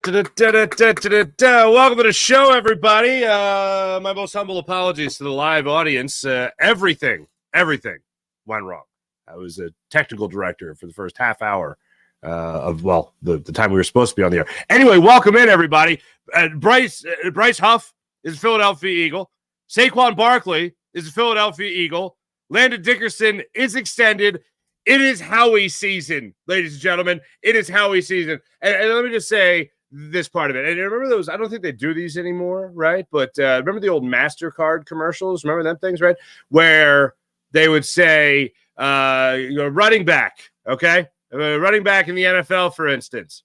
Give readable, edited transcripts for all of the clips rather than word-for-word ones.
Welcome to the show, everybody. My most humble apologies to the live audience. Everything went wrong. I was a technical director for the first half hour of the time we were supposed to be on the air. Anyway, welcome in, everybody. Bryce Huff is a Philadelphia Eagle. SAQUON Barkley is a Philadelphia Eagle. Landon Dickerson is extended. It is Howie season, ladies and gentlemen. It is Howie season. And let me just say this part of it. And remember those, I don't think they do these anymore, right? But remember the old MasterCard commercials? Remember them things, right? Where they would say, running back, okay? Running back in the NFL, for instance.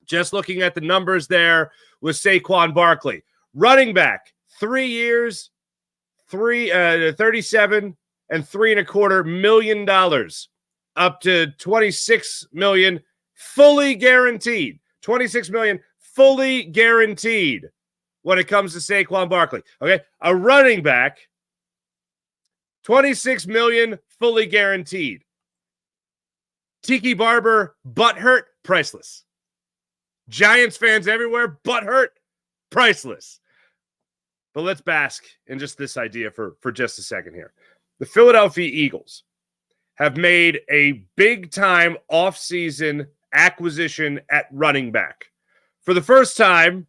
Just looking at the numbers there with SAQUON Barkley. Running back, 3 years, 37 and $3.25 million, up to $26 million, fully guaranteed. $26 million, fully guaranteed when it comes to SAQUON Barkley. Okay, a running back, $26 million, fully guaranteed. Tiki Barber, butthurt, priceless. Giants fans everywhere, butthurt, priceless. But let's bask in just this idea for just a second here. The Philadelphia Eagles have made a big-time offseason acquisition at running back for the first time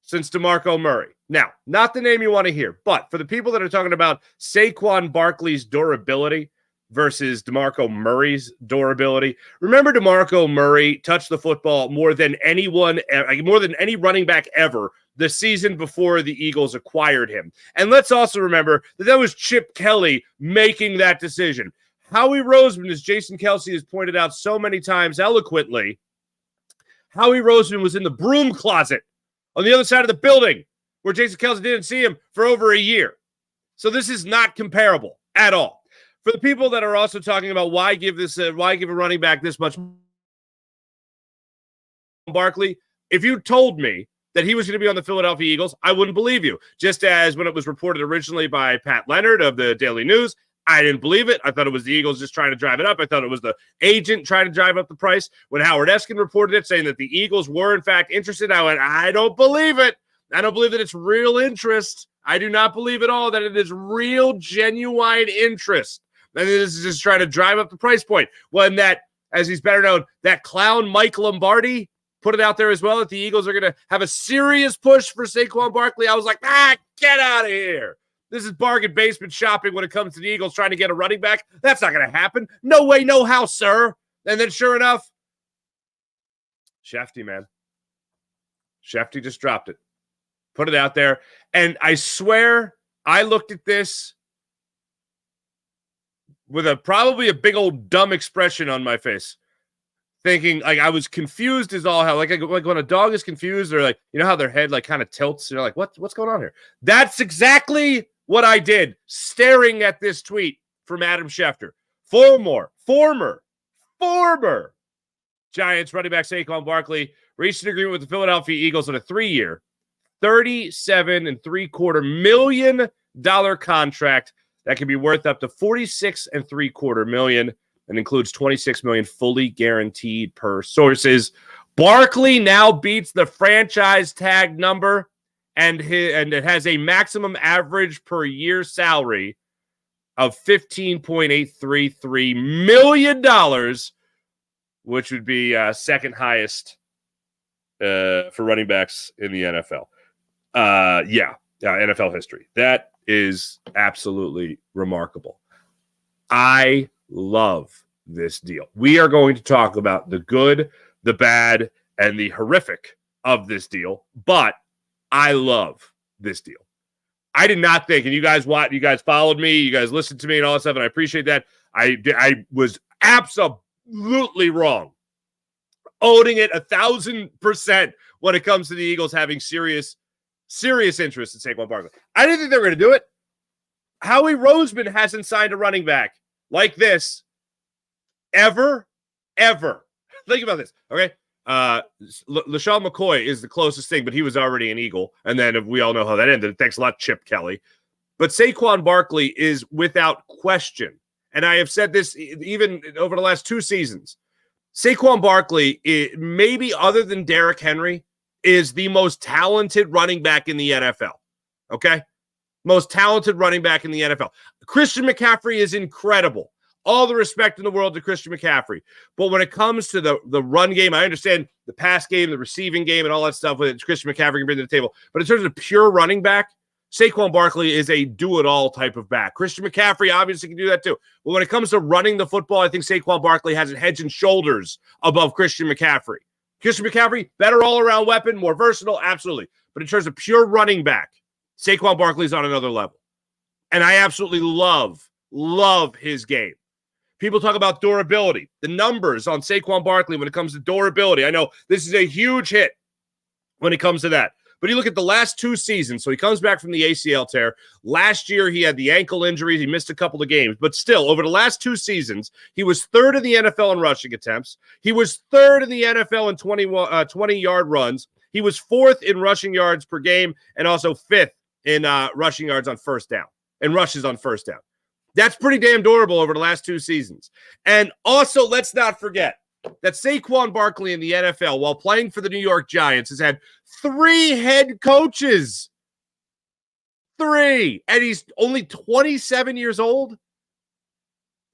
since DeMarco Murray. Now, not the name you want to hear, but for the people that are talking about SAQUON Barkley's durability versus DeMarco Murray's durability, remember DeMarco Murray touched the football more than any running back ever the season before the Eagles acquired him. And let's also remember that was Chip Kelly making that decision. Howie Roseman, as Jason Kelsey has pointed out so many times eloquently, Howie Roseman was in the broom closet on the other side of the building where Jason Kelsey didn't see him for over a year. So this is not comparable at all. For the people that are also talking about why give a running back this much, Barkley, if you told me that he was going to be on the Philadelphia Eagles, I wouldn't believe you. Just as when it was reported originally by Pat Leonard of the Daily News, I didn't believe it. I thought it was the Eagles just trying to drive it up. I thought it was the agent trying to drive up the price. When Howard Eskin reported it, saying that the Eagles were, in fact, interested, I went, I don't believe it. I don't believe that it's real interest. I do not believe at all that it is real, genuine interest. And this is just trying to drive up the price point. When that, as he's better known, that clown Mike Lombardi put it out there as well that the Eagles are going to have a serious push for SAQUON Barkley. I was like, get out of here. This is bargain basement shopping when it comes to the Eagles trying to get a running back. That's not going to happen. No way, no how, sir. And then sure enough, Shefty, man. Shefty just dropped it. Put it out there. And I swear I looked at this with probably a big old dumb expression on my face. Thinking, like, I was confused as all hell. Like when a dog is confused, or like, you know how their head like kind of tilts? You're like, what's going on here? That's exactly what I did, staring at this tweet from Adam Schefter. Former Giants running back SAQUON Barkley reached an agreement with the Philadelphia Eagles on a 3-year, $37.75 million contract that can be worth up to $46.75 million. And includes $26 million fully guaranteed per sources. Barkley now beats the franchise tag number, and it has a maximum average per year salary of $15.833 million, which would be second highest for running backs in the NFL. NFL history. That is absolutely remarkable. I love this deal. We are going to talk about the good, the bad, and the horrific of this deal, but I love this deal. I did not think, and you guys followed me, you guys listened to me and all that stuff, and I appreciate that. I was absolutely wrong. Owning it 1,000% when it comes to the Eagles having serious interest in SAQUON Barkley. I didn't think they were going to do it. Howie Roseman hasn't signed a running back like this ever. Think about this, okay? LaShawn McCoy is the closest thing, but he was already an Eagle, and then we all know how that ended. Thanks a lot, Chip Kelly. But SAQUON Barkley is without question, and I have said this even over the last 2 seasons, Saquon Barkley, maybe other than Derrick Henry, is the most talented running back in the NFL. Okay? Most talented running back in the NFL. Christian McCaffrey is incredible. All the respect in the world to Christian McCaffrey. But when it comes to the run game, I understand the pass game, the receiving game, and all that stuff with Christian McCaffrey can bring to the table. But in terms of pure running back, Saquon Barkley is a do-it-all type of back. Christian McCaffrey obviously can do that too. But when it comes to running the football, I think Saquon Barkley has it heads and shoulders above Christian McCaffrey. Christian McCaffrey, better all-around weapon, more versatile, absolutely. But in terms of pure running back, Saquon Barkley's on another level. And I absolutely love his game. People talk about durability. The numbers on Saquon Barkley when it comes to durability. I know this is a huge hit when it comes to that. But you look at the last 2 seasons. So he comes back from the ACL tear. Last year, he had the ankle injuries. He missed a couple of games. But still, over the last 2 seasons, he was 3rd in the NFL in rushing attempts. He was 3rd in the NFL in 20-yard runs. He was 4th in rushing yards per game and also 5th in rushing yards on first down and rushes on first down. That's pretty damn durable over the last 2 seasons. And also, let's not forget that Saquon Barkley in the NFL, while playing for the New York Giants, has had 3 head coaches. 3. And he's only 27 years old.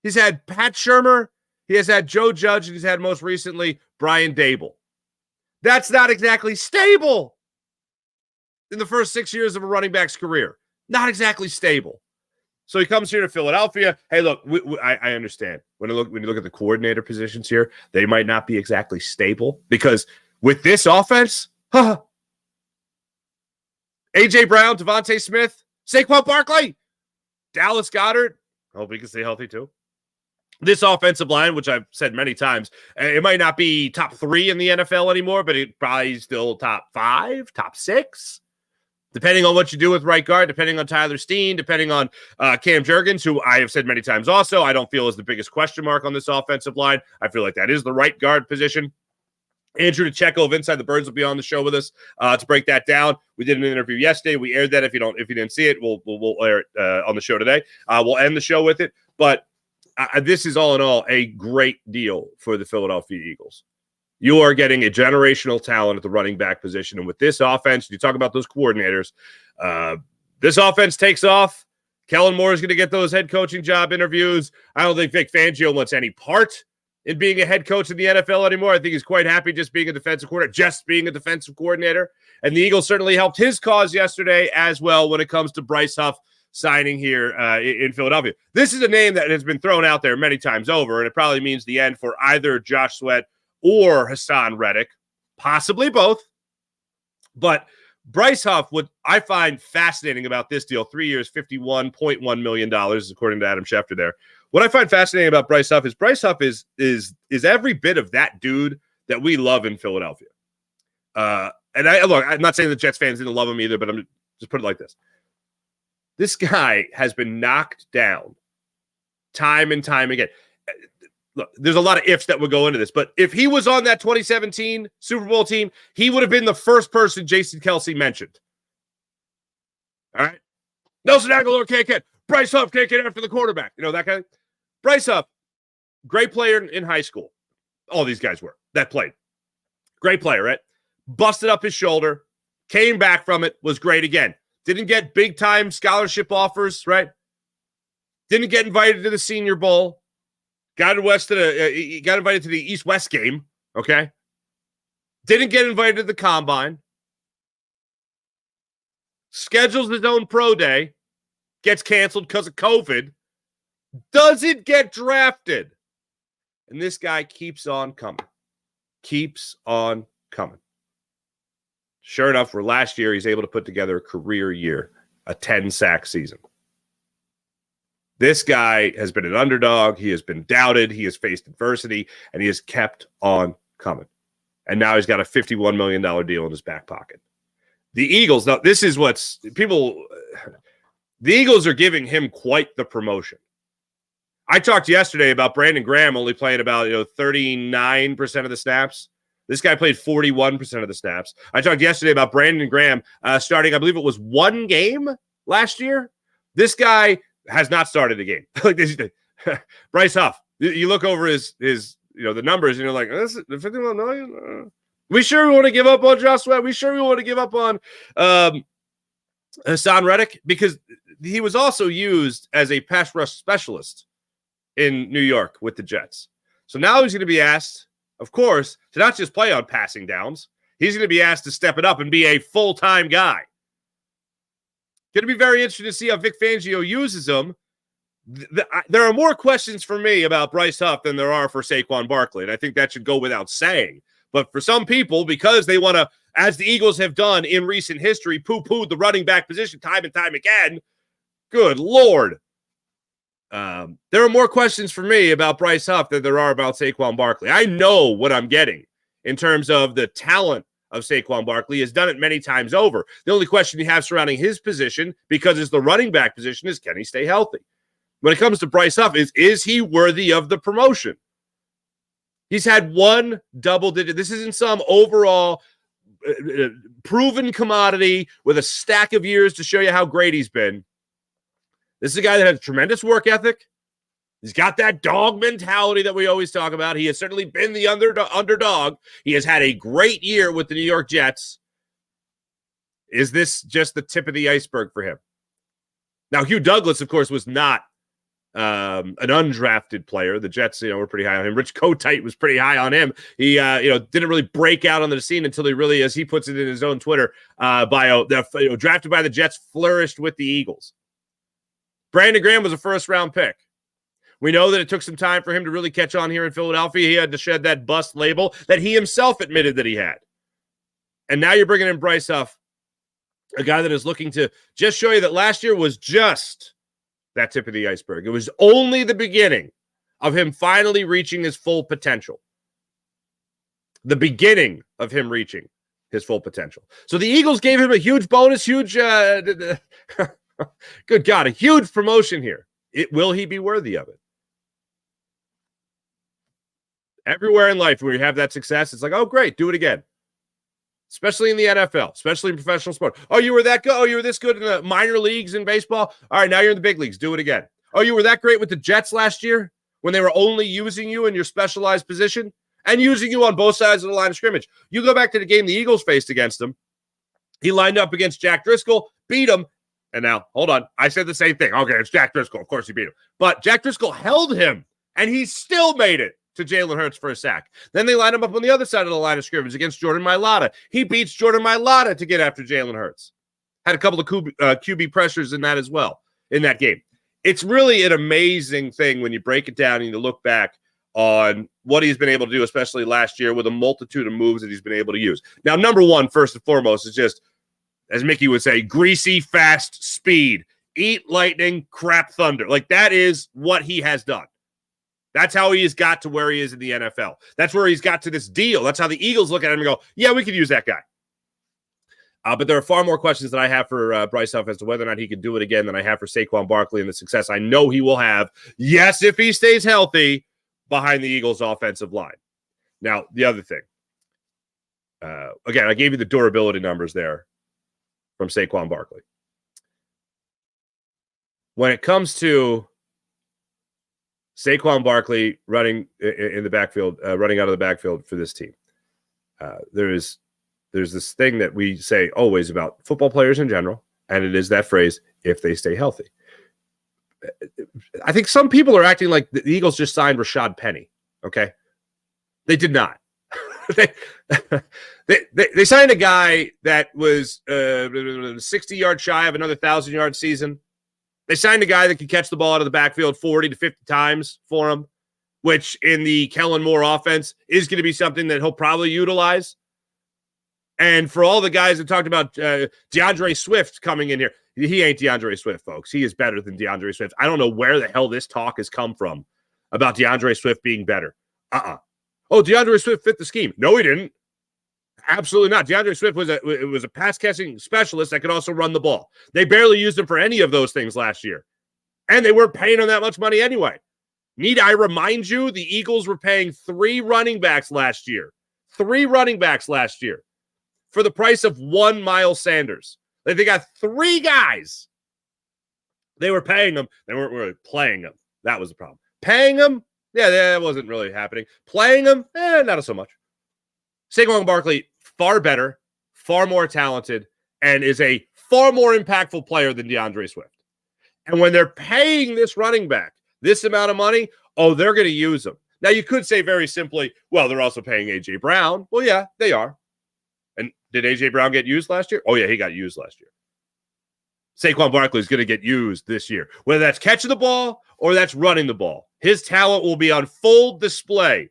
He's had Pat Shurmur. He has had Joe Judge. And he's had most recently Brian Daboll. That's not exactly stable in the first 6 years of a running back's career. Not exactly stable. So he comes here to Philadelphia. Hey, look, I understand. When you look at the coordinator positions here, they might not be exactly stable because with this offense, A.J. Brown, Devontae Smith, Saquon Barkley, Dallas Goedert, I hope he can stay healthy too. This offensive line, which I've said many times, it might not be top 3 in the NFL anymore, but it probably still top 5, top 6. Depending on what you do with right guard, depending on Tyler Steen, depending on Cam Jurgens, who I have said many times also, I don't feel is the biggest question mark on this offensive line. I feel like that is the right guard position. Andrew DiCecco of Inside the Birds will be on the show with us to break that down. We did an interview yesterday. We aired that. If you didn't see it, we'll air it on the show today. We'll end the show with it. But this is all in all a great deal for the Philadelphia Eagles. You are getting a generational talent at the running back position. And with this offense, you talk about those coordinators, this offense takes off. Kellen Moore is going to get those head coaching job interviews. I don't think Vic Fangio wants any part in being a head coach in the NFL anymore. I think he's quite happy just being a defensive coordinator, And the Eagles certainly helped his cause yesterday as well when it comes to Bryce Huff signing here in Philadelphia. This is a name that has been thrown out there many times over, and it probably means the end for either Josh Sweat or Hassan Reddick, possibly both. But Bryce Huff, what I find fascinating about this deal, 3 years, $51.1 million, according to Adam Schefter there. What I find fascinating about Bryce Huff is every bit of that dude that we love in Philadelphia. And I'm not saying the Jets fans didn't love him either, but I'm just put it like this. This guy has been knocked down time and time again. Look, there's a lot of ifs that would go into this, but if he was on that 2017 Super Bowl team, he would have been the first person Jason Kelce mentioned. All right? Nelson Aguilar can't get. Bryce Huff can't get after the quarterback. You know, that guy? Bryce Huff, great player in high school. All these guys were that played. Great player, right? Busted up his shoulder, came back from it, was great again. Didn't get big-time scholarship offers, right? Didn't get invited to the Senior Bowl. Got invited to the East-West game, okay? Didn't get invited to the Combine. Schedules his own pro day. Gets canceled because of COVID. Doesn't get drafted. And this guy keeps on coming. Keeps on coming. Sure enough, for last year, he's able to put together a career year, a 10-sack season. This guy has been an underdog. He has been doubted. He has faced adversity, and he has kept on coming. And now he's got a $51 million deal in his back pocket. The Eagles, now this is the Eagles are giving him quite the promotion. I talked yesterday about Brandon Graham only playing about 39% of the snaps. This guy played 41% of the snaps. I talked yesterday about Brandon Graham starting, I believe it was 1 game last year. This guy has not started a game. Bryce Huff, you look over his the numbers, and you're like, this is 51 million. We sure we want to give up on Josh Sweat? We sure we want to give up on Hassan Reddick? Because he was also used as a pass rush specialist in New York with the Jets. So now he's going to be asked, of course, to not just play on passing downs. He's going to be asked to step it up and be a full-time guy. Going to be very interesting to see how Vic Fangio uses him. There are more questions for me about Bryce Huff than there are for Saquon Barkley, and I think that should go without saying. But for some people, because they want to, as the Eagles have done in recent history, poo-pooed the running back position time and time again, good Lord. There are more questions for me about Bryce Huff than there are about Saquon Barkley. I know what I'm getting in terms of the talent of Saquon Barkley. He has done it many times over. The only question you have surrounding his position, because it's the running back position, is can he stay healthy? When it comes to Bryce Huff, is he worthy of the promotion? He's had one double-digit. This isn't some overall proven commodity with a stack of years to show you how great he's been. This is a guy that has tremendous work ethic. He's got that dog mentality that we always talk about. He has certainly been the underdog. He has had a great year with the New York Jets. Is this just the tip of the iceberg for him? Now, Hugh Douglas, of course, was not an undrafted player. The Jets, were pretty high on him. Rich Kotite was pretty high on him. He, didn't really break out on the scene until he really, as he puts it in his own Twitter bio, drafted by the Jets, flourished with the Eagles. Brandon Graham was a first-round pick. We know that it took some time for him to really catch on here in Philadelphia. He had to shed that bust label that he himself admitted that he had. And now you're bringing in Bryce Huff, a guy that is looking to just show you that last year was just that tip of the iceberg. It was only the beginning of him finally reaching his full potential. The beginning of him reaching his full potential. So the Eagles gave him a huge bonus, good God, a huge promotion here. Will he be worthy of it? Everywhere in life where you have that success, it's like, oh, great, do it again. Especially in the NFL, especially in professional sport. Oh, you were that good? Oh, you were this good in the minor leagues in baseball? All right, now you're in the big leagues. Do it again. Oh, you were that great with the Jets last year when they were only using you in your specialized position and using you on both sides of the line of scrimmage. You go back to the game the Eagles faced against him. He lined up against Jack Driscoll, beat him, and now, hold on, I said the same thing. Okay, it's Jack Driscoll. Of course he beat him. But Jack Driscoll held him, and he still made it to Jalen Hurts for a sack. Then they line him up on the other side of the line of scrimmage against Jordan Mailata. He beats Jordan Mailata to get after Jalen Hurts. Had a couple of QB pressures in that as well, in that game. It's really an amazing thing when you break it down and you look back on what he's been able to do, especially last year with a multitude of moves that he's been able to use. Now, number one, first and foremost, is just, as Mickey would say, greasy, fast speed. Eat lightning, crap thunder. Like, that is what he has done. That's how he has got to where he is in the NFL. That's where he's got to this deal. That's how the Eagles look at him and go, yeah, we could use that guy. But there are far more questions that I have for Bryce Huff as to whether or not he can do it again than I have for Saquon Barkley and the success I know he will have. Yes, if he stays healthy behind the Eagles' offensive line. Now, the other thing. Again, I gave you the durability numbers there from Saquon Barkley. When it comes to Saquon Barkley in the backfield, running out of the backfield for this team, there's this thing that we say always about football players in general, and it is that phrase, if they stay healthy. I think some people are acting like the Eagles just signed Rashad Penny, okay? They did not. They signed a guy that was 60 yards shy of another 1,000-yard season. They signed a guy that could catch the ball out of the backfield 40 to 50 times for him, which in the Kellen Moore offense is going to be something that he'll probably utilize. And for all the guys that talked about DeAndre Swift coming in here, he ain't DeAndre Swift, folks. He is better than DeAndre Swift. I don't know where the hell this talk has come from about DeAndre Swift being better. Oh, DeAndre Swift fit the scheme. No, he didn't. Absolutely not. DeAndre Swift was a pass-catching specialist that could also run the ball. They barely used him for any of those things last year. And they weren't paying him that much money anyway. Need I remind you, the Eagles were paying 3 running backs last year. 3 running backs last year for the price of 1 Miles Sanders. Like, they got 3 guys. They were paying them. They weren't really playing them. That was the problem. Paying them Yeah, that wasn't really happening. Playing him, not so much. Saquon Barkley, far better, far more talented, and is a far more impactful player than DeAndre Swift. And when they're paying this running back this amount of money, they're going to use him. Now, you could say very simply, well, they're also paying A.J. Brown. Well, yeah, they are. And did A.J. Brown get used last year? Oh, yeah, he got used last year. Saquon Barkley is going to get used this year, whether that's catching the ball or that's running the ball. His talent will be on full display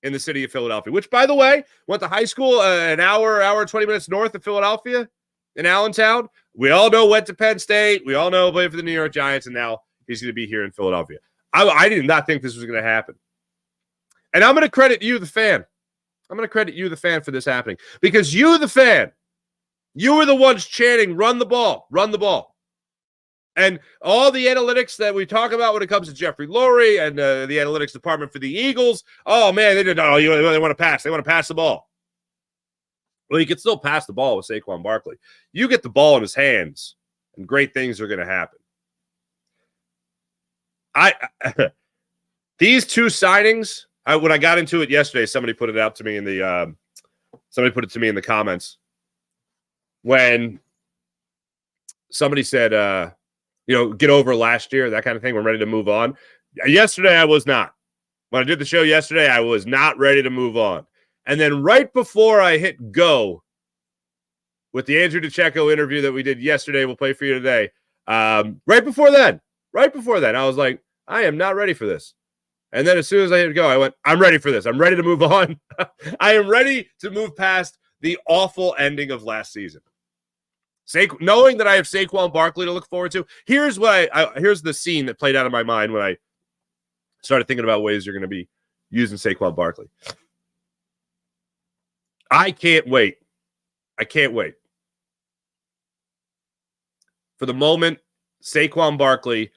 in the city of Philadelphia, which, by the way, went to high school an hour, 20 minutes north of Philadelphia in Allentown. We all know went to Penn State. We all know played for the New York Giants, and now he's going to be here in Philadelphia. I did not think this was going to happen. And I'm going to credit you, the fan. I'm going to credit you, the fan, for this happening. Because you, the fan, you were the ones chanting, run the ball, run the ball. And all the analytics that we talk about when it comes to Jeffrey Lurie and the analytics department for the Eagles, oh, man, they want to pass. They want to pass the ball. Well, you can still pass the ball with Saquon Barkley. You get the ball in his hands, and great things are going to happen. These two signings, when I got into it yesterday, somebody put it out to me in the comments when somebody said, get over last year, that kind of thing. We're ready to move on. Yesterday, I was not. When I did the show yesterday, I was not ready to move on. And then right before I hit go with the Andrew DiCecco interview that we did yesterday, we'll play for you today. Right before then, I was like, I am not ready for this. And then as soon as I hit go, I went, I'm ready for this. I'm ready to move on. I am ready to move past the awful ending of last season. Knowing that I have Saquon Barkley to look forward to, here's the scene that played out in my mind when I started thinking about ways you're going to be using Saquon Barkley. I can't wait for the moment Saquon Barkley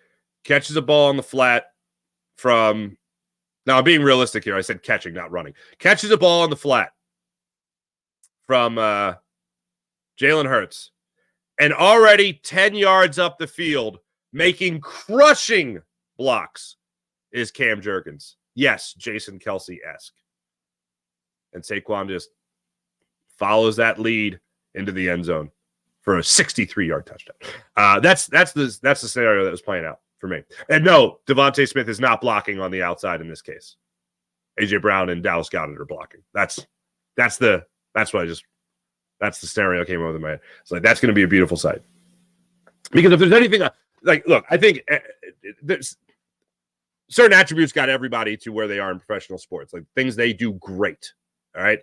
catches a ball on the flat from, now I'm being realistic here. I said catching, not running. Catches a ball on the flat from Jalen Hurts, and already 10 yards up the field, making crushing blocks, is Cam Jurgens. Yes, Jason Kelce-esque. And Saquon just follows that lead into the end zone for a 63-yard touchdown. That's the scenario that was playing out for me. And no, Devontae Smith is not blocking on the outside in this case. A.J. Brown and Dallas Goedert are blocking. That's the scenario that came over my head. It's like, that's going to be a beautiful sight. Because if there's anything, look, I think there's certain attributes got everybody to where they are in professional sports, like things they do great. All right.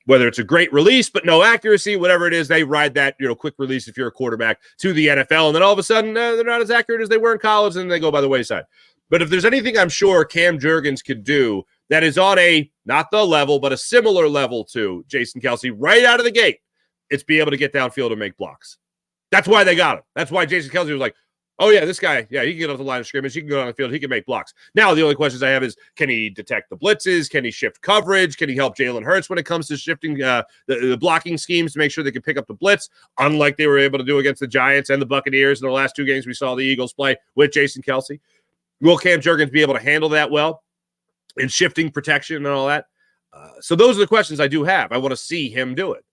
Whether it's a great release, but no accuracy, whatever it is, they ride that, quick release if you're a quarterback to the NFL. And then all of a sudden, they're not as accurate as they were in college, and they go by the wayside. But if there's anything I'm sure Cam Jurgens could do that is on not the level, but a similar level to Jason Kelce right out of the gate, it's be able to get downfield and make blocks. That's why they got him. That's why Jason Kelce was like, oh, yeah, this guy, yeah, he can get off the line of scrimmage. He can go on the field. He can make blocks. Now, the only questions I have is, can he detect the blitzes? Can he shift coverage? Can he help Jalen Hurts when it comes to shifting the blocking schemes to make sure they can pick up the blitz, unlike they were able to do against the Giants and the Buccaneers in the last two games we saw the Eagles play with Jason Kelce? Will Cam Jurgens be able to handle that well in shifting protection and all that? So those are the questions I do have. I want to see him do it.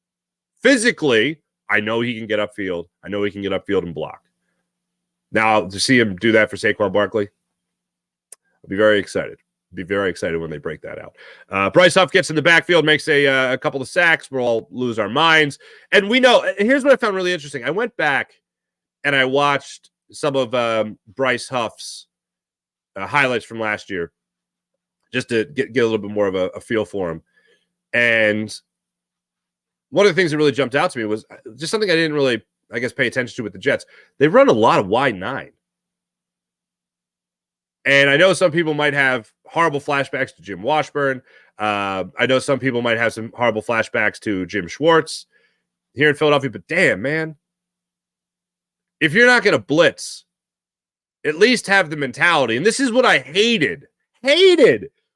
Physically, I know he can get upfield. I know he can get upfield and block. Now, to see him do that for Saquon Barkley, I'll be very excited. Be very excited when they break that out. Bryce Huff gets in the backfield, makes a couple of sacks. We'll all lose our minds. And we know, here's what I found really interesting. I went back and I watched some of Bryce Huff's highlights from last year just to get a little bit more of a feel for him. And one of the things that really jumped out to me was just something I didn't really, I guess, pay attention to with the Jets. They run a lot of wide nine. And I know some people might have horrible flashbacks to Jim Washburn. I know some people might have some horrible flashbacks to Jim Schwartz here in Philadelphia. But damn, man, if you're not going to blitz, at least have the mentality. And this is what I hated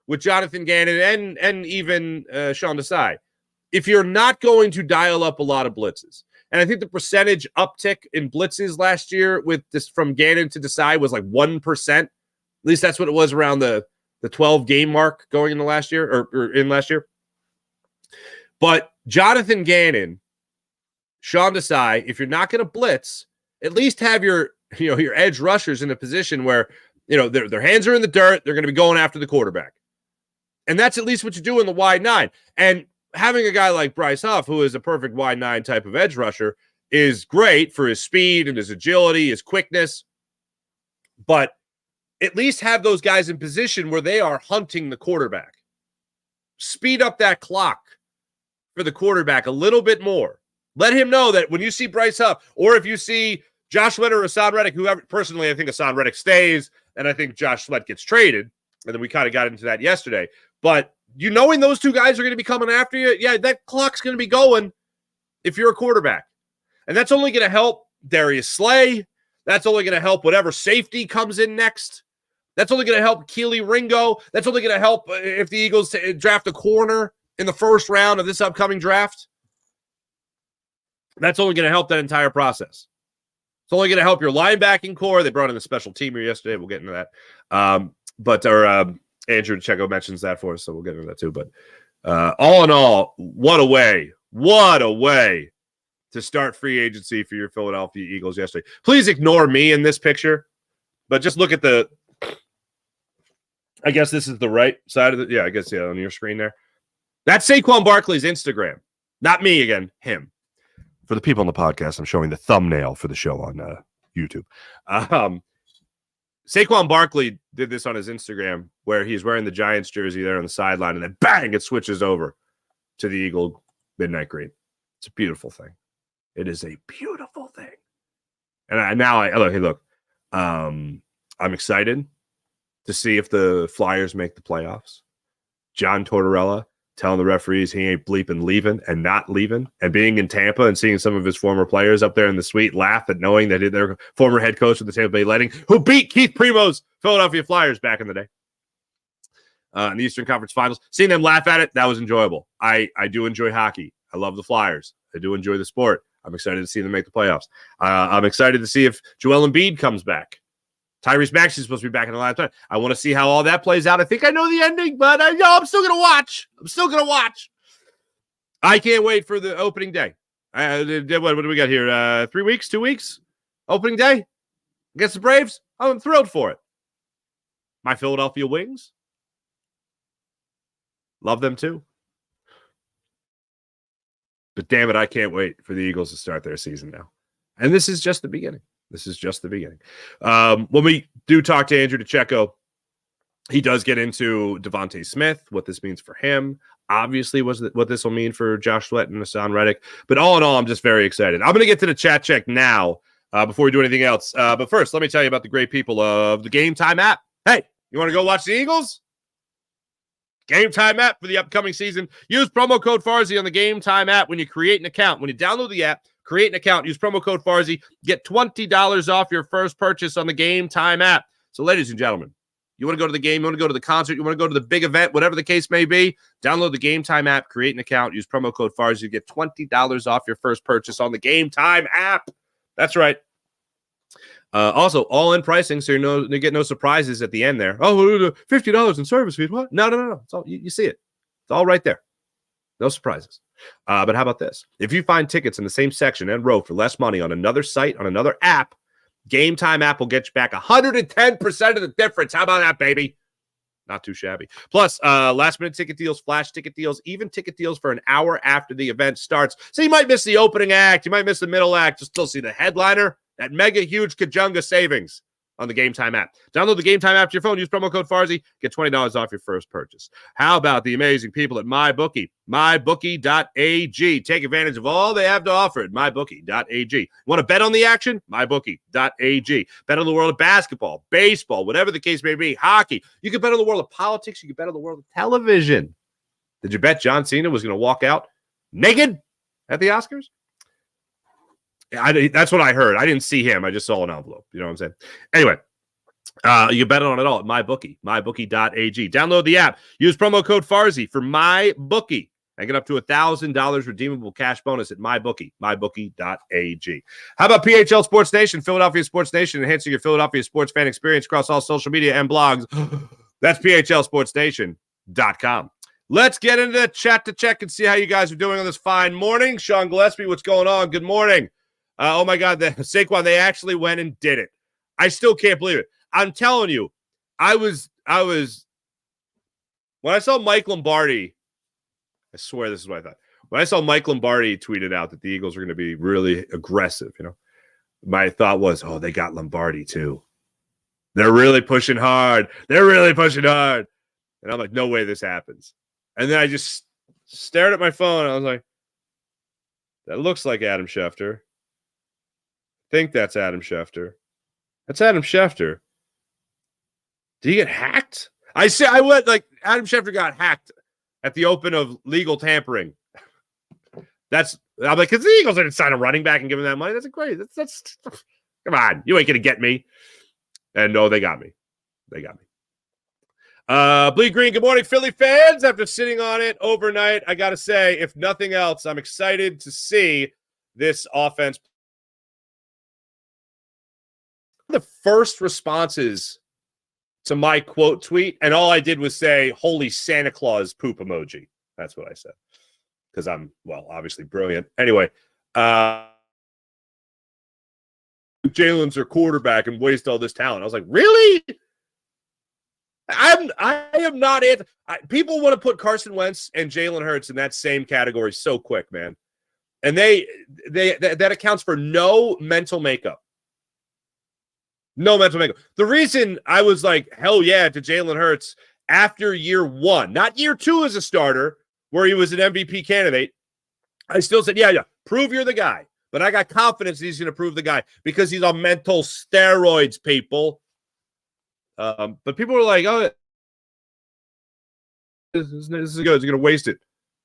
with Jonathan Gannon and even Sean Desai. If you're not going to dial up a lot of blitzes, and I think the percentage uptick in blitzes last year with this from Gannon to Desai was like 1%. At least that's what it was around the the 12-game mark going into last year or in last year. But Jonathan Gannon, Sean Desai, if you're not going to blitz, at least have your edge rushers in a position where, their hands are in the dirt. They're going to be going after the quarterback. And that's at least what you do in the wide nine. And having a guy like Bryce Huff, who is a perfect wide nine type of edge rusher, is great for his speed and his agility, his quickness. But at least have those guys in position where they are hunting the quarterback. Speed up that clock for the quarterback a little bit more. Let him know that when you see Bryce Huff, or if you see Josh Sweat or Hassan Reddick, personally, I think Hassan Reddick stays, and I think Josh Sweat gets traded. And then we kind of got into that yesterday. But knowing those two guys are going to be coming after you, yeah, that clock's going to be going if you're a quarterback. And that's only going to help Darius Slay. That's only going to help whatever safety comes in next. That's only going to help Keely Ringo. That's only going to help if the Eagles draft a corner in the first round of this upcoming draft. That's only going to help that entire process. It's only going to help your linebacking core. They brought in a special teamer yesterday. We'll get into that. Andrew DiCecco mentions that for us, so we'll get into that too. But all in all, what a way to start free agency for your Philadelphia Eagles yesterday. Please ignore me in this picture, but just look at I guess this is the right side of it. Yeah, I guess, on your screen there. That's Saquon Barkley's Instagram. Not me again, him. For the people on the podcast, I'm showing the thumbnail for the show on YouTube. Saquon Barkley did this on his Instagram where he's wearing the Giants jersey there on the sideline, and then bang, it switches over to the Eagle midnight green. It's a beautiful thing. It is a beautiful thing. And look, I'm excited to see if the Flyers make the playoffs. John Tortorella telling the referees he ain't bleeping leaving and not leaving, and being in Tampa and seeing some of his former players up there in the suite laugh at knowing that their former head coach of the Tampa Bay Lightning, who beat Keith Primo's Philadelphia Flyers back in the day in the Eastern Conference Finals, seeing them laugh at it, that was enjoyable. I do enjoy hockey. I love the Flyers. I do enjoy the sport. I'm excited to see them make the playoffs. I'm excited to see if Joel Embiid comes back. Tyrese Maxey's supposed to be back in the last time. I want to see how all that plays out. I think I know the ending, but I'm still going to watch. I can't wait for the opening day. What do we got here? 3 weeks, 2 weeks? Opening day against the Braves? I'm thrilled for it. My Philadelphia Wings. Love them too. But damn it, I can't wait for the Eagles to start their season now. And this is just the beginning. When we do talk to Andrew DiCecco, he does get into Devontae Smith, what this means for him. Obviously, what this will mean for Josh Sweat and Hassan Reddick. But all in all, I'm just very excited. I'm going to get to the chat check now before we do anything else. But first, let me tell you about the great people of the Game Time app. Hey, you want to go watch the Eagles? Game Time app for the upcoming season. Use promo code Farzy on the Game Time app when you create an account. When you download the app, create an account, use promo code Farzy, get $20 off your first purchase on the Game Time app. So, ladies and gentlemen, you want to go to the game, you want to go to the concert, you want to go to the big event, whatever the case may be, download the Game Time app, create an account, use promo code Farzy, get $20 off your first purchase on the Game Time app. That's right. Also, all-in pricing, so you get no surprises at the end there. Oh, $50 in service fees. What? No. It's all, you see it. It's all right there. No surprises. But how about this? If you find tickets in the same section and row for less money on another site, on another app, Game Time app will get you back 110% of the difference. How about that, baby? Not too shabby. Plus, last-minute ticket deals, flash ticket deals, even ticket deals for an hour after the event starts. So you might miss the opening act. You might miss the middle act. You'll still see the headliner. That mega huge Kajunga savings on the Game Time app. Download the Game Time app to your phone. Use promo code Farzy. Get $20 off your first purchase. How about the amazing people at MyBookie? MyBookie.ag. Take advantage of all they have to offer at MyBookie.ag. Want to bet on the action? MyBookie.ag. Bet on the world of basketball, baseball, whatever the case may be, hockey. You can bet on the world of politics. You can bet on the world of television. Did you bet John Cena was going to walk out naked at the Oscars? That's what I heard. I didn't see him. I just saw an envelope. You know what I'm saying? Anyway, you bet on it all at MyBookie, MyBookie.ag. Download the app. Use promo code Farzy for MyBookie and get up to $1,000 redeemable cash bonus at MyBookie, MyBookie.ag. How about PHL Sports Nation, Philadelphia Sports Nation, enhancing your Philadelphia sports fan experience across all social media and blogs That's phlsportsnation.com. Let's get into the chat to check and see how you guys are doing on this fine morning. Sean Gillespie, what's going on? Good morning. Oh, my God, Saquon, they actually went and did it. I still can't believe it. I'm telling you, I was when I saw Mike Lombardi, I swear this is what I thought. When I saw Mike Lombardi tweeted out that the Eagles were going to be really aggressive, my thought was, oh, they got Lombardi too. They're really pushing hard. They're really pushing hard. And I'm like, no way this happens. And then I just stared at my phone. And I was like, that looks like Adam Schefter. I think that's Adam Schefter. That's Adam Schefter. Did he get hacked? I went like Adam Schefter got hacked at the open of legal tampering. I'm like, because the Eagles didn't sign a running back and give him that money. That's great. That's come on. You ain't gonna get me. And no, they got me. They got me. Bleed Green, good morning, Philly fans. After sitting on it overnight, I got to say, if nothing else, I'm excited to see this offense. The first responses to my quote tweet, and all I did was say, holy Santa Claus poop emoji. That's what I said. Because I'm, obviously brilliant. Anyway, Jalen's their quarterback and waste all this talent. I was like, really? I am not it. People want to put Carson Wentz and Jalen Hurts in that same category so quick, man. And that accounts for no mental makeup. No mental makeup. The reason I was like, hell yeah, to Jalen Hurts after year one, not year two as a starter, where he was an MVP candidate, I still said, yeah, prove you're the guy. But I got confidence that he's going to prove the guy because he's on mental steroids, people. But people were like, oh, this is good. He's going to waste it.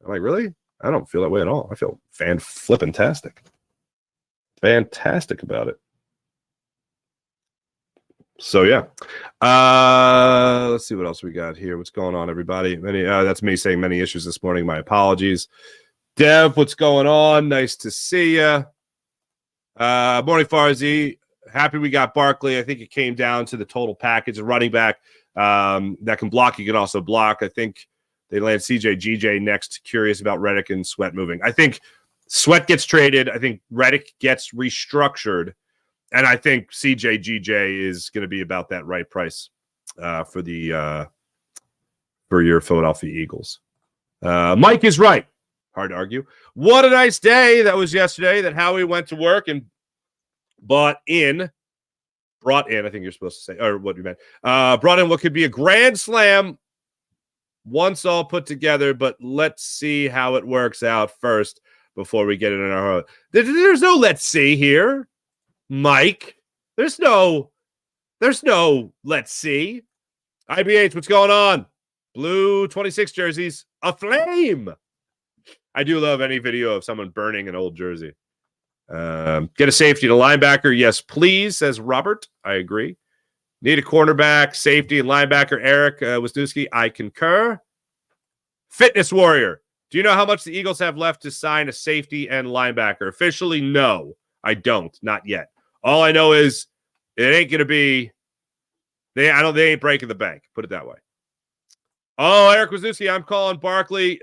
I'm like, really? I don't feel that way at all. I feel fan-flippin-tastic. Fantastic about it. So, yeah. Let's see what else we got here. What's going on, everybody? That's me saying many issues this morning. My apologies. Dev, what's going on? Nice to see you. Morning, Farzi. Happy we got Barkley. I think it came down to the total package. A running back that can block. You can also block. I think they land CJ GJ next. Curious about Reddick and Sweat moving. I think Sweat gets traded. I think Reddick gets restructured. And I think CJ GJ is going to be about that right price for your Philadelphia Eagles. Mike is right. Hard to argue. What a nice day that was yesterday that Howie went to work and brought in, I think you're supposed to say, or what you meant, brought in what could be a grand slam once all put together, but let's see how it works out first before we get it in our heart. There's no let's see here, Mike. There's no let's see. IBH, what's going on? Blue 26 jerseys, aflame. I do love any video of someone burning an old jersey. Get a safety to linebacker. Yes, please, says Robert. I agree. Need a cornerback, safety, and linebacker. Eric Wisniewski, I concur. Fitness Warrior. Do you know how much the Eagles have left to sign a safety and linebacker? Officially, no, I don't. Not yet. All I know is it ain't going to be they ain't breaking the bank. Put it that way. Oh, Eric Wisniewski, I'm calling Barkley.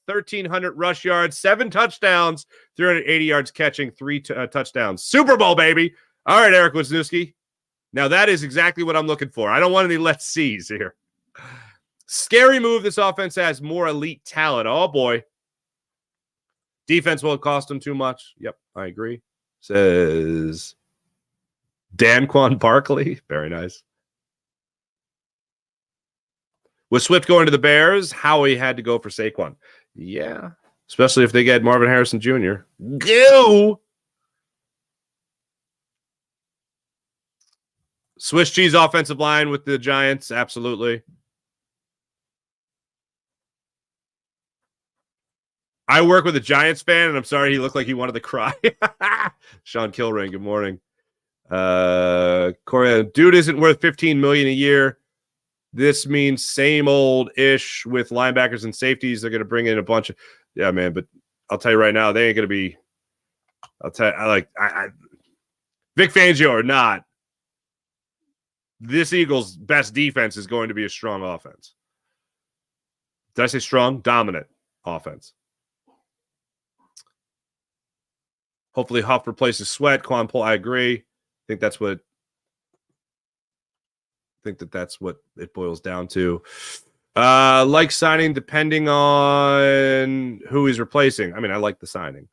1,300 rush yards, 7 touchdowns, 380 yards catching, 3 touchdowns. Super Bowl, baby. All right, Eric Wisniewski. Now, that is exactly what I'm looking for. I don't want any let's sees here. Scary move. This offense has more elite talent. Oh, boy. Defense won't cost them too much. Yep, I agree. Says Danquan Barkley. Very nice. With Swift going to the Bears, Howie had to go for Saquon. Yeah, especially if they get Marvin Harrison Jr. Go! Swiss cheese offensive line with the Giants, absolutely. I work with a Giants fan, and I'm sorry he looked like he wanted to cry. Sean Kilrain, good morning. Corey, dude isn't worth $15 million a year. This means same old-ish with linebackers and safeties. They're going to bring in a bunch of – yeah, man, but I'll tell you right now, they ain't going to be – I'll tell you, Vic Fangio or not, this Eagles' best defense is going to be a strong offense. Did I say strong? Dominant offense. Hopefully Huff replaces Sweat. Quan Poole, I agree. I think that's what it boils down to. Like signing depending on who he's replacing. I mean, I like the signing.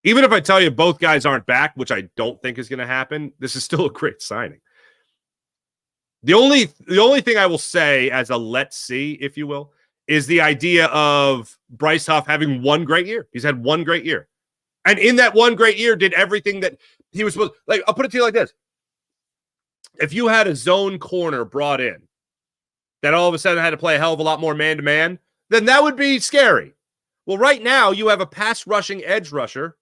Even if I tell you both guys aren't back, which I don't think is going to happen, this is still a great signing. The only thing I will say as a let's see, if you will, is the idea of Bryce Huff having one great year. He's had one great year. And in that one great year, did everything that he was supposed to. Like, I'll put it to you like this. If you had a zone corner brought in that all of a sudden had to play a hell of a lot more man-to-man, then that would be scary. Well, right now, you have a pass-rushing edge rusher,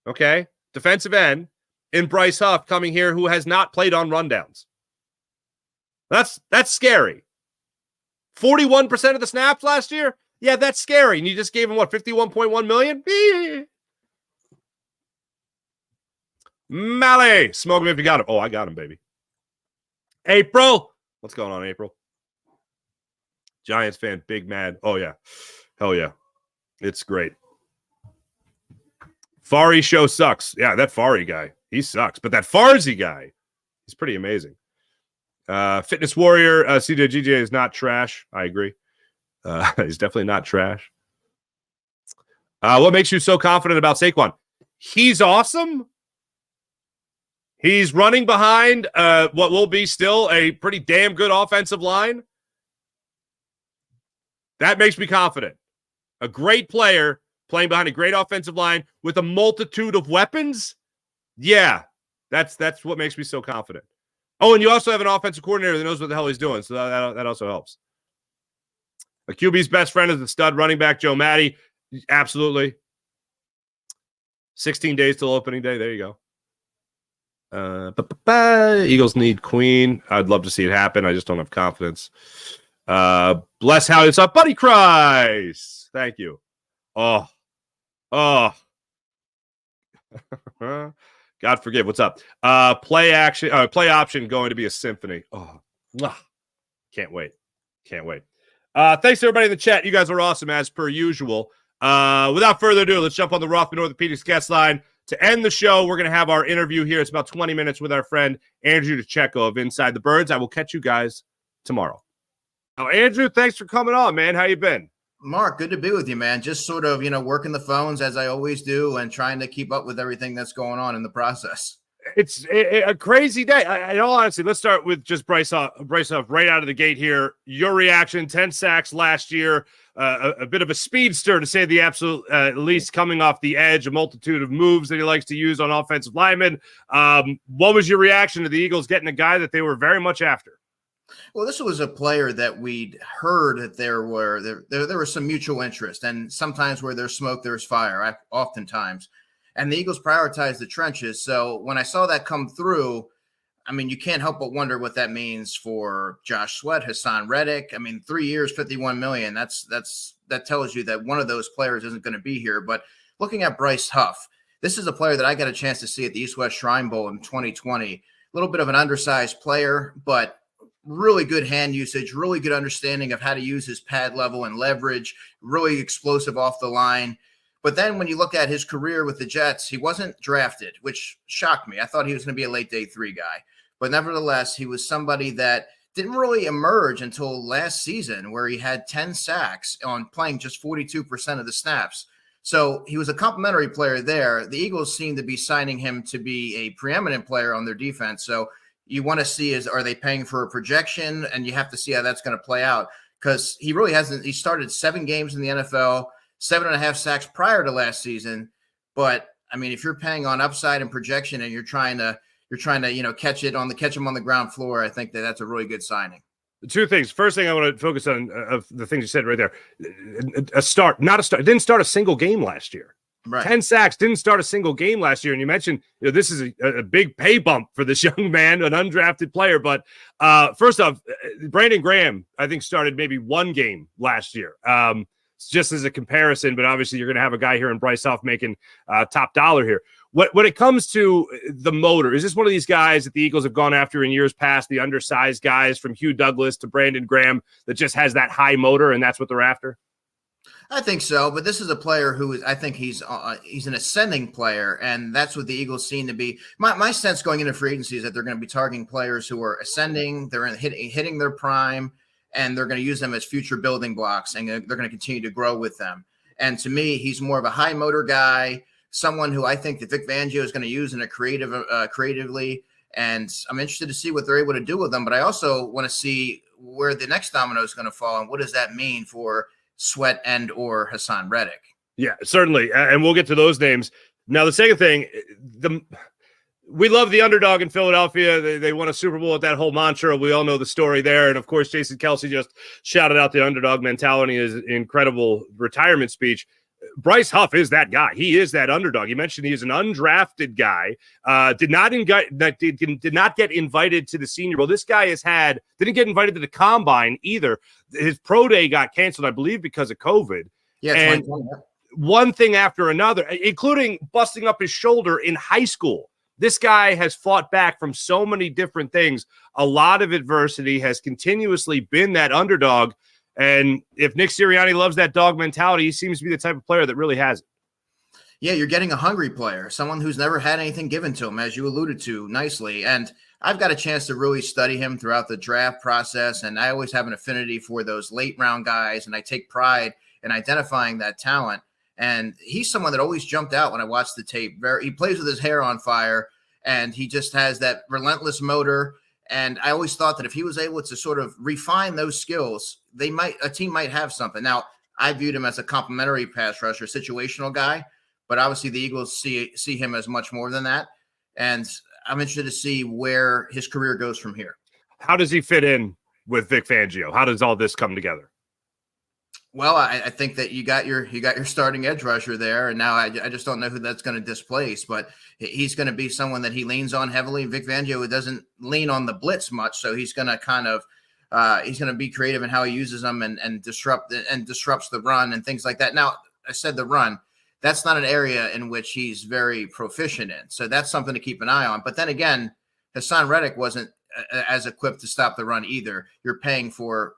okay, defensive end, in Bryce Huff coming here who has not played on rundowns. That's scary. 41% of the snaps last year? Yeah, that's scary. And you just gave him, what, $51.1 million? Mally, smoke him if you got him. Oh, I got him, baby. April. What's going on, April? Giants fan, big mad. Oh, yeah. Hell yeah. It's great. Fari show sucks. Yeah, that Fari guy, he sucks. But that Farsi guy, he's pretty amazing. Fitness Warrior, CJGJ is not trash. I agree. He's definitely not trash. What makes you so confident about Saquon? He's awesome. He's running behind what will be still a pretty damn good offensive line. That makes me confident. A great player playing behind a great offensive line with a multitude of weapons. Yeah, that's what makes me so confident. Oh, and you also have an offensive coordinator that knows what the hell he's doing, so that also helps. A QB's best friend is the stud running back, Joe Matty. Absolutely. 16 days till opening day. There you go. Eagles need Queen. I'd love to see it happen. I just don't have confidence. Bless how it's up. Buddy Christ. Thank you. Oh. God forgive. What's up? Play option going to be a symphony. Oh, can't wait. Thanks to everybody in the chat. You guys are awesome as per usual. Without further ado, let's jump on the Rothman Orthopedics guest line. To end the show, we're going to have our interview here. It's about 20 minutes with our friend Andrew DiCecco of Inside the Birds. I will catch you guys tomorrow. Oh, Andrew, thanks for coming on, man. How you been? Mark, good to be with you, man. Just sort of, working the phones as I always do and trying to keep up with everything that's going on in the process. It's a crazy day. In all honesty, let's start with just Bryce Huff right out of the gate here. Your reaction, 10 sacks last year, a bit of a speedster to say the absolute least, coming off the edge, a multitude of moves that he likes to use on offensive linemen. What was your reaction to the Eagles getting a guy that they were very much after? Well, this was a player that we'd heard that there was some mutual interest, and sometimes where there's smoke, there's fire, oftentimes. And the Eagles prioritized the trenches. So when I saw that come through, I mean, you can't help but wonder what that means for Josh Sweat, Hassan Reddick. I mean, 3 years, $51 million. That tells you that one of those players isn't going to be here. But looking at Bryce Huff, this is a player that I got a chance to see at the East-West Shrine Bowl in 2020. A little bit of an undersized player, but really good hand usage, really good understanding of how to use his pad level and leverage, really explosive off the line. But then when you look at his career with the Jets, he wasn't drafted, which shocked me. I thought he was going to be a late day 3 guy. But nevertheless, he was somebody that didn't really emerge until last season, where he had 10 sacks on playing just 42% of the snaps. So he was a complimentary player there. The Eagles seem to be signing him to be a preeminent player on their defense. So you want to see are they paying for a projection? And you have to see how that's going to play out, because he really hasn't. He started 7 games in the NFL, 7.5 sacks prior to last season. But I mean, if you're paying on upside and projection, and you're trying to catch him on the ground floor, I think that's a really good signing. 2 things. First thing I want to focus on of the things you said right there. Didn't start a single game last year. Right. 10 sacks, didn't start a single game last year. And you mentioned, this is a big pay bump for this young man, an undrafted player. But first off, Brandon Graham, I think, started maybe 1 game last year, just as a comparison. But obviously, you're going to have a guy here in Bryce Huff making top dollar here. When it comes to the motor, is this one of these guys that the Eagles have gone after in years past, the undersized guys from Hugh Douglas to Brandon Graham that just has that high motor and that's what they're after? I think so, but this is a player who is, I think he's an ascending player, and that's what the Eagles seem to be. My sense going into free agency is that they're going to be targeting players who are ascending, they're hitting their prime, and they're going to use them as future building blocks, and they're going to continue to grow with them. And to me, he's more of a high motor guy, someone who I think that Vic Fangio is going to use in a creatively, and I'm interested to see what they're able to do with them. But I also want to see where the next domino is going to fall, and what does that mean for Sweat and or Hassan Reddick. Yeah, certainly. And we'll get to those names. Now, the second thing, we love the underdog in Philadelphia. They won a Super Bowl with that whole mantra. We all know the story there. And, of course, Jason Kelce just shouted out the underdog mentality in his incredible retirement speech. Bryce Huff is that guy. He is that underdog. You mentioned he is an undrafted guy. Did not get invited to the Senior Bowl. This guy didn't get invited to the Combine either. His pro day got canceled, I believe, because of COVID. Yeah, and one thing after another, including busting up his shoulder in high school. This guy has fought back from so many different things. A lot of adversity, has continuously been that underdog. And if Nick Sirianni loves that dog mentality, he seems to be the type of player that really has it. Yeah, you're getting a hungry player, someone who's never had anything given to him, as you alluded to nicely. And I've got a chance to really study him throughout the draft process, and I always have an affinity for those late round guys, and I take pride in identifying that talent. And he's someone that always jumped out when I watched the tape. He plays with his hair on fire, and he just has that relentless motor. And I always thought that if he was able to sort of refine those skills, a team might have something. Now, I viewed him as a complimentary pass rusher, situational guy, but obviously the Eagles see him as much more than that. And I'm interested to see where his career goes from here. How does he fit in with Vic Fangio? How does all this come together? Well, I think that you got your starting edge rusher there, and now I just don't know who that's going to displace. But he's going to be someone that he leans on heavily. Vic Fangio doesn't lean on the blitz much, so he's going to kind of he's going to be creative in how he uses them and disrupts the run and things like that. Now, I said the run. That's not an area in which he's very proficient in, so that's something to keep an eye on. But then again, Hassan Reddick wasn't as equipped to stop the run either. You're paying for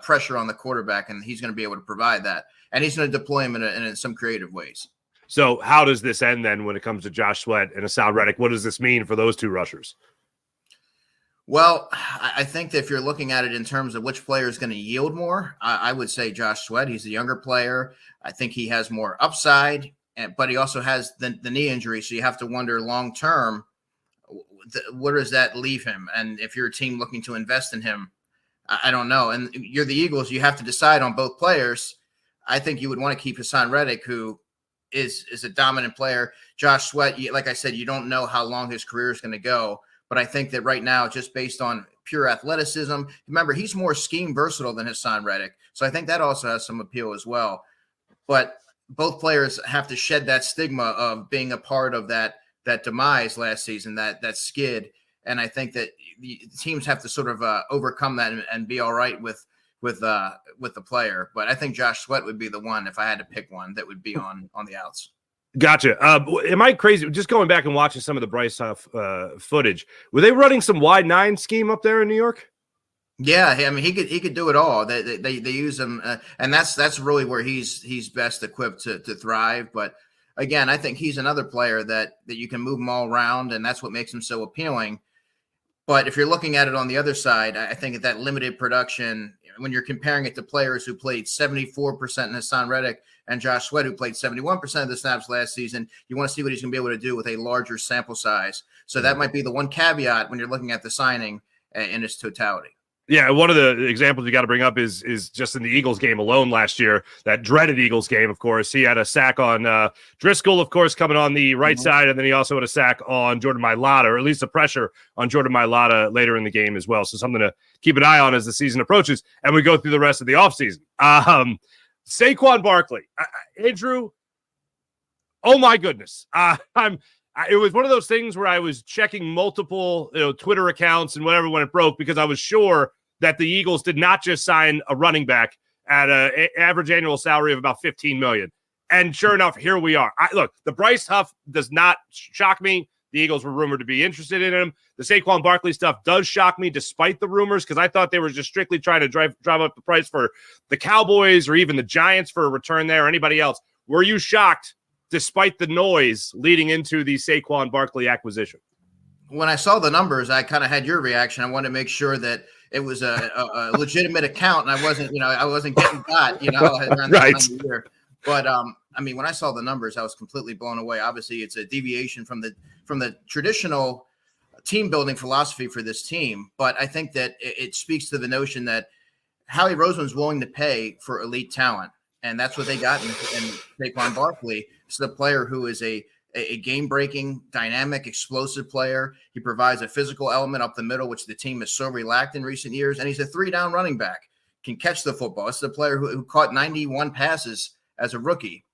pressure on the quarterback, and he's going to be able to provide that, and he's going to deploy him in some creative ways. So how does this end then when it comes to Josh Sweat and Hassan Reddick? What does this mean for those two rushers? Well, I think that if you're looking at it in terms of which player is going to yield more, I would say Josh Sweat. He's a younger player. I think he has more upside, but he also has the knee injury, so you have to wonder long term, where does that leave him? And if you're a team looking to invest in him, I don't know. And you're the Eagles. You have to decide on both players. I think you would want to keep Hassan Reddick, who is a dominant player. Josh Sweat, like I said, you don't know how long his career is going to go. But I think that right now, just based on pure athleticism, remember, he's more scheme versatile than Hassan Reddick. So I think that also has some appeal as well. But both players have to shed that stigma of being a part of that demise last season, that skid. And I think that the teams have to sort of overcome that and be all right with the player. But I think Josh Sweat would be the one, if I had to pick one, that would be on the outs. Gotcha. Am I crazy? Just going back and watching some of the Bryce Huff footage, were they running some wide 9 scheme up there in New York? Yeah, I mean, he could do it all. They use him, and that's really where he's best equipped to thrive. But again, I think he's another player that you can move him all around, and that's what makes him so appealing. But if you're looking at it on the other side, I think that limited production, when you're comparing it to players who played 74% in Hassan Reddick and Josh Sweat, who played 71% of the snaps last season, you want to see what he's going to be able to do with a larger sample size. So that might be the one caveat when you're looking at the signing in its totality. Yeah, one of the examples you got to bring up is just in the Eagles game alone last year, that dreaded Eagles game, of course. He had a sack on Driscoll, of course, coming on the right side, and then he also had a sack on Jordan Mailata, or at least the pressure on Jordan Mailata later in the game as well. So something to keep an eye on as the season approaches, and we go through the rest of the offseason. Saquon Barkley. Andrew, oh my goodness. It was one of those things where I was checking multiple Twitter accounts and whatever when it broke, because I was sure that the Eagles did not just sign a running back at an average annual salary of about $15 million. And sure enough, here we are. Look, the Bryce Huff does not shock me. The Eagles were rumored to be interested in him. The Saquon Barkley stuff does shock me despite the rumors, because I thought they were just strictly trying to drive up the price for the Cowboys or even the Giants for a return there or anybody else. Were you shocked despite the noise leading into the Saquon Barkley acquisition? When I saw the numbers, I kind of had your reaction. I wanted to make sure that it was a legitimate account and I wasn't getting got, around right. the year. But when I saw the numbers, I was completely blown away. Obviously, it's a deviation from the traditional team building philosophy for this team. But I think that it speaks to the notion that Howie Roseman's willing to pay for elite talent. And that's what they got in Saquon Barkley. It's the player who is a game-breaking, dynamic, explosive player. He provides a physical element up the middle, which the team has so lacked in recent years. And he's a 3-down running back, can catch the football. It's the player who caught 91 passes as a rookie.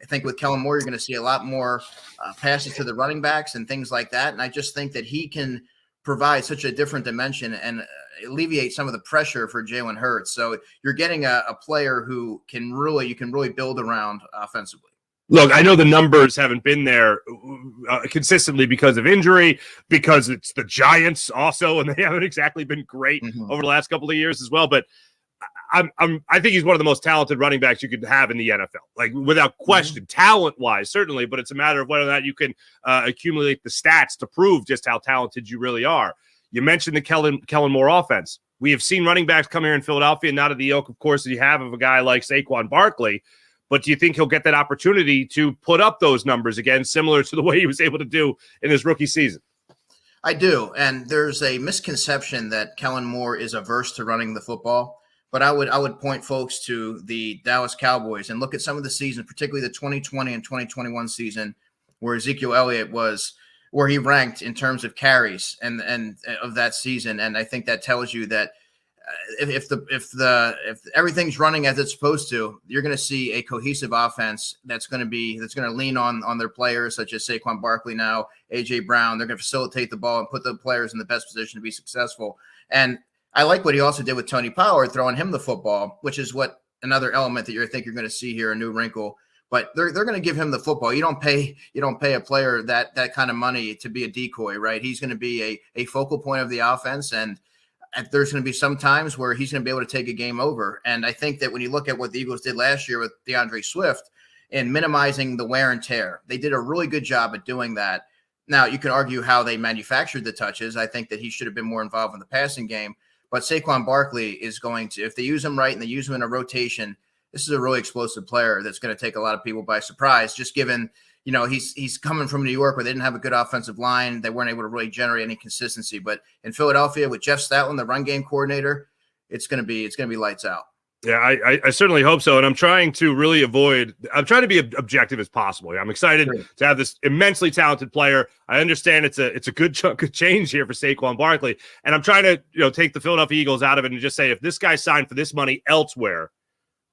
I think with Kellen Moore, you're going to see a lot more passes to the running backs and things like that. And I just think that he can provide such a different dimension and alleviate some of the pressure for Jalen Hurts. So you're getting a player who you can really build around offensively. Look, I know the numbers haven't been there consistently because of injury, because it's the Giants also, and they haven't exactly been great over the last couple of years as well. But I think he's one of the most talented running backs you could have in the NFL, like without question, talent-wise, certainly. But it's a matter of whether or not you can accumulate the stats to prove just how talented you really are. You mentioned the Kellen Moore offense. We have seen running backs come here in Philadelphia, not at the ilk, of course, that you have of a guy like Saquon Barkley. But do you think he'll get that opportunity to put up those numbers again, similar to the way he was able to do in his rookie season? I do. And there's a misconception that Kellen Moore is averse to running the football. But I would point folks to the Dallas Cowboys and look at some of the seasons, particularly the 2020 and 2021 season, where Ezekiel Elliott was where he ranked in terms of carries and of that season. And I think that tells you that if everything's running as it's supposed to, you're going to see a cohesive offense that's going to lean on their players such as Saquon Barkley now, AJ Brown. They're going to facilitate the ball and put the players in the best position to be successful. And I like what he also did with Tony Pollard, throwing him the football, which is what another element that I think you're going to see here, a new wrinkle. But they're going to give him the football. You don't pay a player that kind of money to be a decoy, right? He's going to be a focal point of the offense, and there's going to be some times where he's going to be able to take a game over. And I think that when you look at what the Eagles did last year with DeAndre Swift in minimizing the wear and tear, they did a really good job at doing that. Now, you can argue how they manufactured the touches. I think that he should have been more involved in the passing game. But Saquon Barkley is going to, if they use him right and they use him in a rotation, this is a really explosive player that's going to take a lot of people by surprise, just given, he's coming from New York where they didn't have a good offensive line. They weren't able to really generate any consistency. But in Philadelphia with Jeff Stoutland, the run game coordinator, it's going to be lights out. Yeah, I certainly hope so. And I'm trying to be objective as possible. I'm excited to have this immensely talented player. I understand it's a good chunk of change here for Saquon Barkley. And I'm trying to, take the Philadelphia Eagles out of it and just say, if this guy signed for this money elsewhere,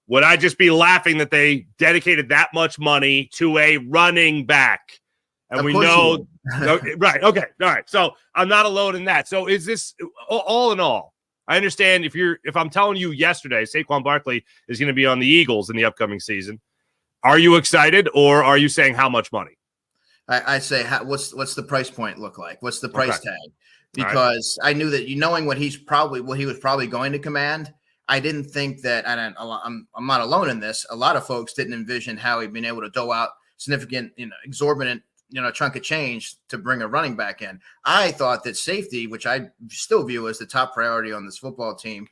would I just be laughing that they dedicated that much money to a running back? And we know, right. Okay. All right. So I'm not alone in that. So is this all in all? I understand if I'm telling you yesterday, Saquon Barkley is going to be on the Eagles in the upcoming season. Are you excited, or are you saying how much money? I say, what's the price point look like? What's the price tag? Because I knew that knowing what he was probably going to command, I didn't think that, and I'm not alone in this. A lot of folks didn't envision how he'd been able to dole out significant, exorbitant, chunk of change to bring a running back in. I thought that safety, which I still view as the top priority on this football team,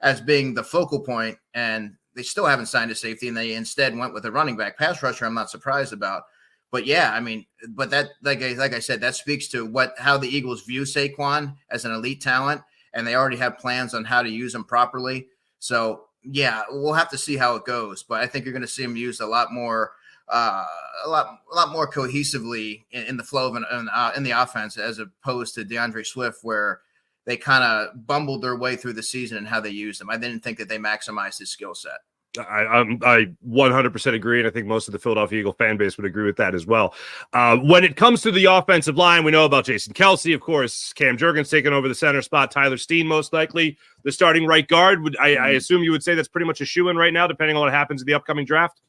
as being the focal point, and they still haven't signed a safety, and they instead went with a running back. Pass rusher, I'm not surprised about. But yeah, but that, like I said, that speaks to how the Eagles view Saquon as an elite talent, and they already have plans on how to use him properly. So yeah, we'll have to see how it goes, but I think you're going to see him used a lot more cohesively in the flow of in the offense, as opposed to DeAndre Swift, where they kind of bumbled their way through the season and how they used him. I didn't think that they maximized his skill set. I 100% agree, and I think most of the Philadelphia Eagle fan base would agree with that as well. When it comes to the offensive line, we know about Jason Kelce, of course. Cam Jurgens taking over the center spot. Tyler Steen, most likely the starting right guard. I assume you would say that's pretty much a shoo-in right now, depending on what happens in the upcoming draft?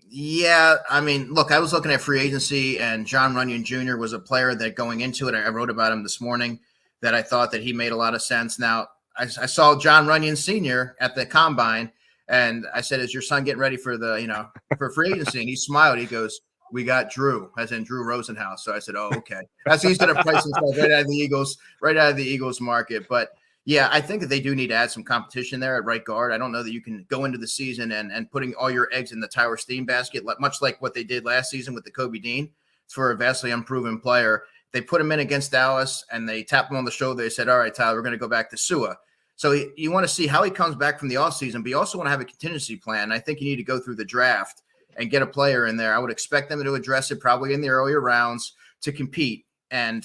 Yeah, I mean, look, I was looking at free agency, and John Runyon Jr. was a player that going into it, I wrote about him this morning, that I thought that he made a lot of sense. Now, I saw John Runyon Sr. at the combine, and I said, "Is your son getting ready for for free agency?" And he smiled. He goes, "We got Drew," as in Drew Rosenhaus. So I said, "Oh, okay." That's he's going to price himself right out of the Eagles market, but. Yeah, I think that they do need to add some competition there at right guard. I don't know that you can go into the season and putting all your eggs in the Tyler Steen basket, much like what they did last season with the Kobe Dean for a vastly unproven player. They put him in against Dallas and they tapped him on the shoulder. They said, "All right, Tyler, we're going to go back to Sua." So you want to see how he comes back from the offseason, but you also want to have a contingency plan. I think you need to go through the draft and get a player in there. I would expect them to address it probably in the earlier rounds to compete. And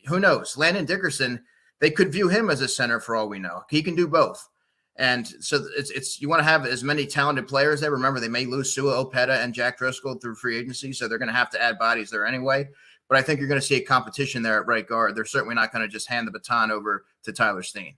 who knows? Landon Dickerson, they could view him as a center for all we know. He can do both. And so it's you want to have as many talented players there. Remember, they may lose Sua Opeta and Jack Driscoll through free agency, so they're going to have to add bodies there anyway. But I think you're going to see a competition there at right guard. They're certainly not going to just hand the baton over to Tyler Steen.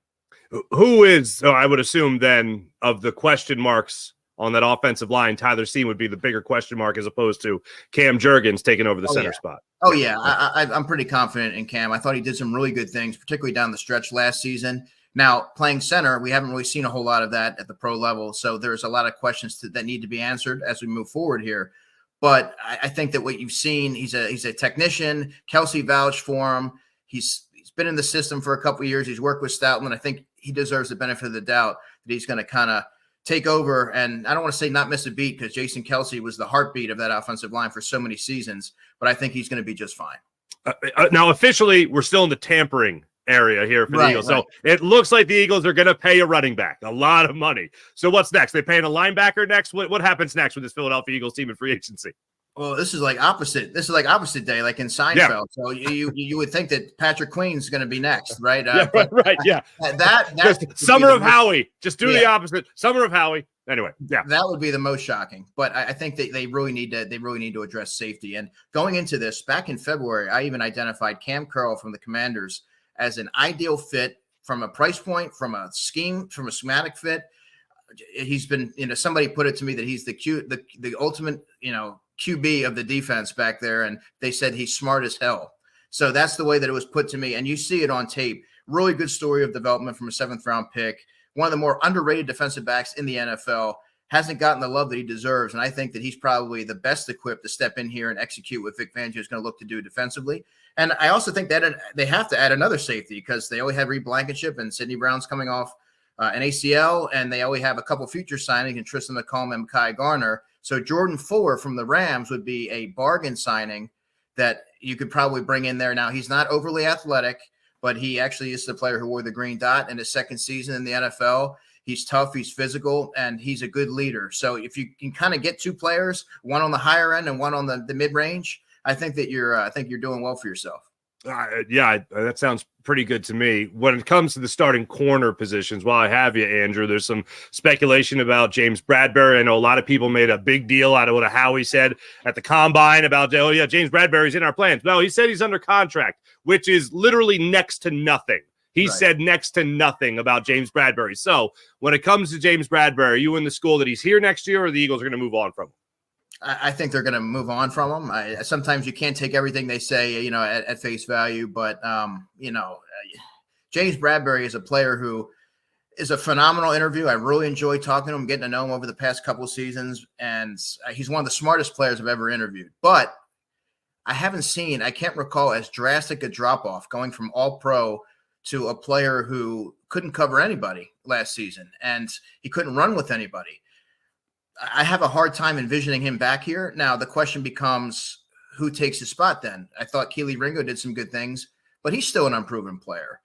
Who is, I would assume then, of the question marks on that offensive line, Tyler Steen would be the bigger question mark as opposed to Cam Jurgens taking over the center spot. Oh, yeah. I'm pretty confident in Cam. I thought he did some really good things, particularly down the stretch last season. Now, playing center, we haven't really seen a whole lot of that at the pro level. So there's a lot of questions that need to be answered as we move forward here. But I think that what you've seen, he's a technician. Kelsey vouched for him. He's been in the system for a couple of years. He's worked with Stoutland. I think he deserves the benefit of the doubt that he's going to kind of take over, and I don't want to say not miss a beat because Jason Kelsey was the heartbeat of that offensive line for so many seasons, but I think he's going to be just fine. Now, officially, we're still in the tampering area here for the Eagles. Right. So it looks like the Eagles are going to pay a running back a lot of money. So what's next? They paying a linebacker next? What happens next with this Philadelphia Eagles team in free agency? Well, this is like opposite. This is like opposite day, like in Seinfeld. Yeah. So you would think that Patrick Queen's going to be next, right? Right. Yeah. That Summer of Howie. Just do the opposite. Summer of Howie. Anyway, yeah, that would be the most shocking. But I think that they really need to address safety. And going into this, back in February, I even identified Cam Curl from the Commanders as an ideal fit from a price point, from a scheme, from a schematic fit. He's been, somebody put it to me that he's the ultimate, QB of the defense back there, and they said he's smart as hell. So that's the way that it was put to me, and you see it on tape. Really good story of development from a 7th-round pick. One of the more underrated defensive backs in the NFL. Hasn't gotten the love that he deserves, and I think that he's probably the best equipped to step in here and execute what Vic Fangio is going to look to do defensively. And I also think that they have to add another safety because they only have Reed Blankenship and Sidney Brown's coming off an ACL, and they only have a couple future signings and Tristan McCollum and Mekhi Garner. So Jordan Fuller from the Rams would be a bargain signing that you could probably bring in there. Now, he's not overly athletic, but he actually is the player who wore the green dot in his second season in the NFL. He's tough, he's physical, and he's a good leader. So if you can kind of get two players, one on the higher end and one on the mid-range, I think that you're doing well for yourself. Yeah, that sounds pretty good to me. When it comes to the starting corner positions, while I have you, Andrew, there's some speculation about James Bradberry. I know a lot of people made a big deal out of what Howie said at the Combine about, oh, yeah, James Bradberry's in our plans. No, he said he's under contract, which is literally next to nothing. He said next to nothing about James Bradberry. So when it comes to James Bradberry, are you in the school that he's here next year or the Eagles are going to move on from him? I think they're going to move on from him. Sometimes you can't take everything they say, at face value. But, James Bradberry is a player who is a phenomenal interview. I really enjoy talking to him, getting to know him over the past couple of seasons. And he's one of the smartest players I've ever interviewed. But I can't recall as drastic a drop-off going from all-pro to a player who couldn't cover anybody last season. And he couldn't run with anybody. I have a hard time envisioning him back here. Now, the question becomes who takes his spot then? I thought Keely Ringo did some good things, but he's still an unproven player.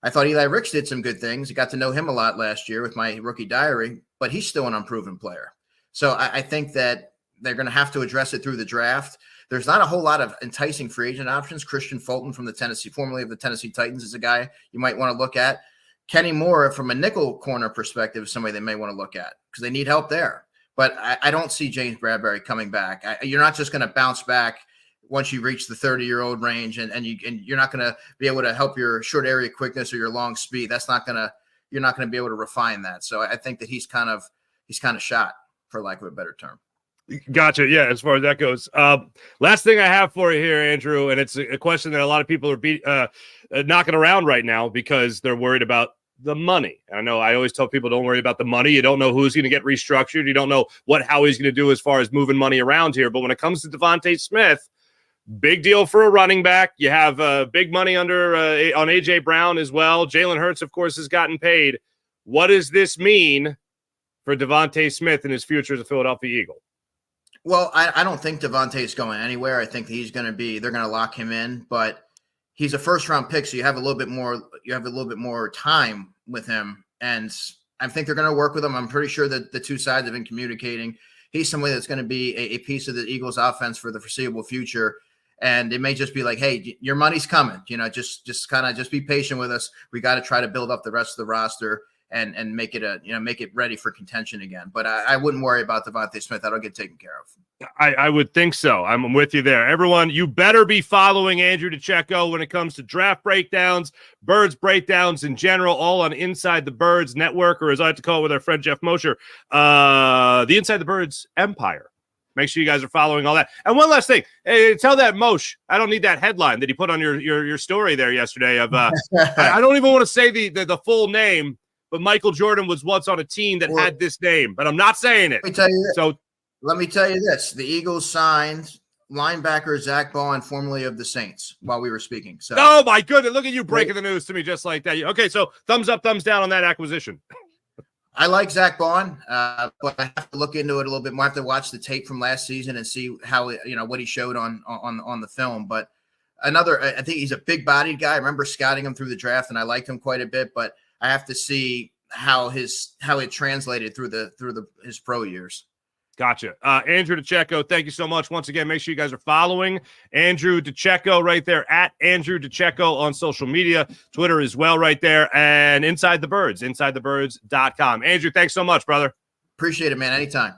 I thought Eli Ricks did some good things. I got to know him a lot last year with my rookie diary, but he's still an unproven player. So I think that they're going to have to address it through the draft. There's not a whole lot of enticing free agent options. Christian Fulton from formerly of the Tennessee Titans, is a guy you might want to look at. Kenny Moore from a nickel corner perspective is somebody they may want to look at because they need help there. But I don't see James Bradberry coming back. You're not just going to bounce back once you reach the 30-year-old range, and you're not going to be able to help your short area quickness or your long speed. You're not going to be able to refine that. So I think that he's kind of shot, for lack of a better term. Gotcha. Yeah, as far as that goes. Last thing I have for you here, Andrew, and it's a question that a lot of people are knocking around right now because they're worried about the money. I know I always tell people don't worry about the money. You don't know who's going to get restructured. You don't know how he's going to do as far as moving money around here. But when it comes to DeVonta Smith, big deal for a running back. You have big money under on A.J. Brown as well. Jalen Hurts, of course, has gotten paid. What does this mean for DeVonta Smith and his future as a Philadelphia Eagle? Well, I don't think DeVonta is going anywhere. I think he's going to be. They're going to lock him in, but he's a first-round pick, so you have a little bit more. You have a little bit more time with him, and I think they're going to work with him. I'm pretty sure that the two sides have been communicating. He's somebody that's going to be a piece of the Eagles' offense for the foreseeable future. And it may just be like, hey, your money's coming. Just kind of be patient with us. We got to try to build up the rest of the roster and make it ready for contention again. But I wouldn't worry about DeVonta Smith. That'll get taken care of. I would think so. I'm with you there. Everyone, you better be following Andrew DiCecco when it comes to draft breakdowns, Birds breakdowns in general, all on Inside the Birds Network, or as I like to call it with our friend Jeff Mosher, the Inside the Birds Empire. Make sure you guys are following all that. And one last thing, hey, tell that Moshe, I don't need that headline that he put on your story there yesterday. Of I don't even want to say the full name, but Michael Jordan was once on a team that had this name, but I'm not saying it. Let me tell you this. So let me tell you this: the Eagles signed linebacker Zach Bond, formerly of the Saints, while we were speaking. So, oh my goodness, look at you breaking the news to me just like that. Okay, so thumbs up, thumbs down on that acquisition. I like Zach Bond, but I have to look into it a little bit more. I have to watch the tape from last season and see how what he showed on the film. But I think he's a big-bodied guy. I remember scouting him through the draft, and I liked him quite a bit. But I have to see how it translated through his pro years. Gotcha. Andrew DiCecco, thank you so much. Once again, make sure you guys are following Andrew DiCecco right there at Andrew DiCecco on social media, Twitter as well right there, and Inside the Birds, InsideTheBirds.com. Andrew, thanks so much, brother. Appreciate it, man. Anytime.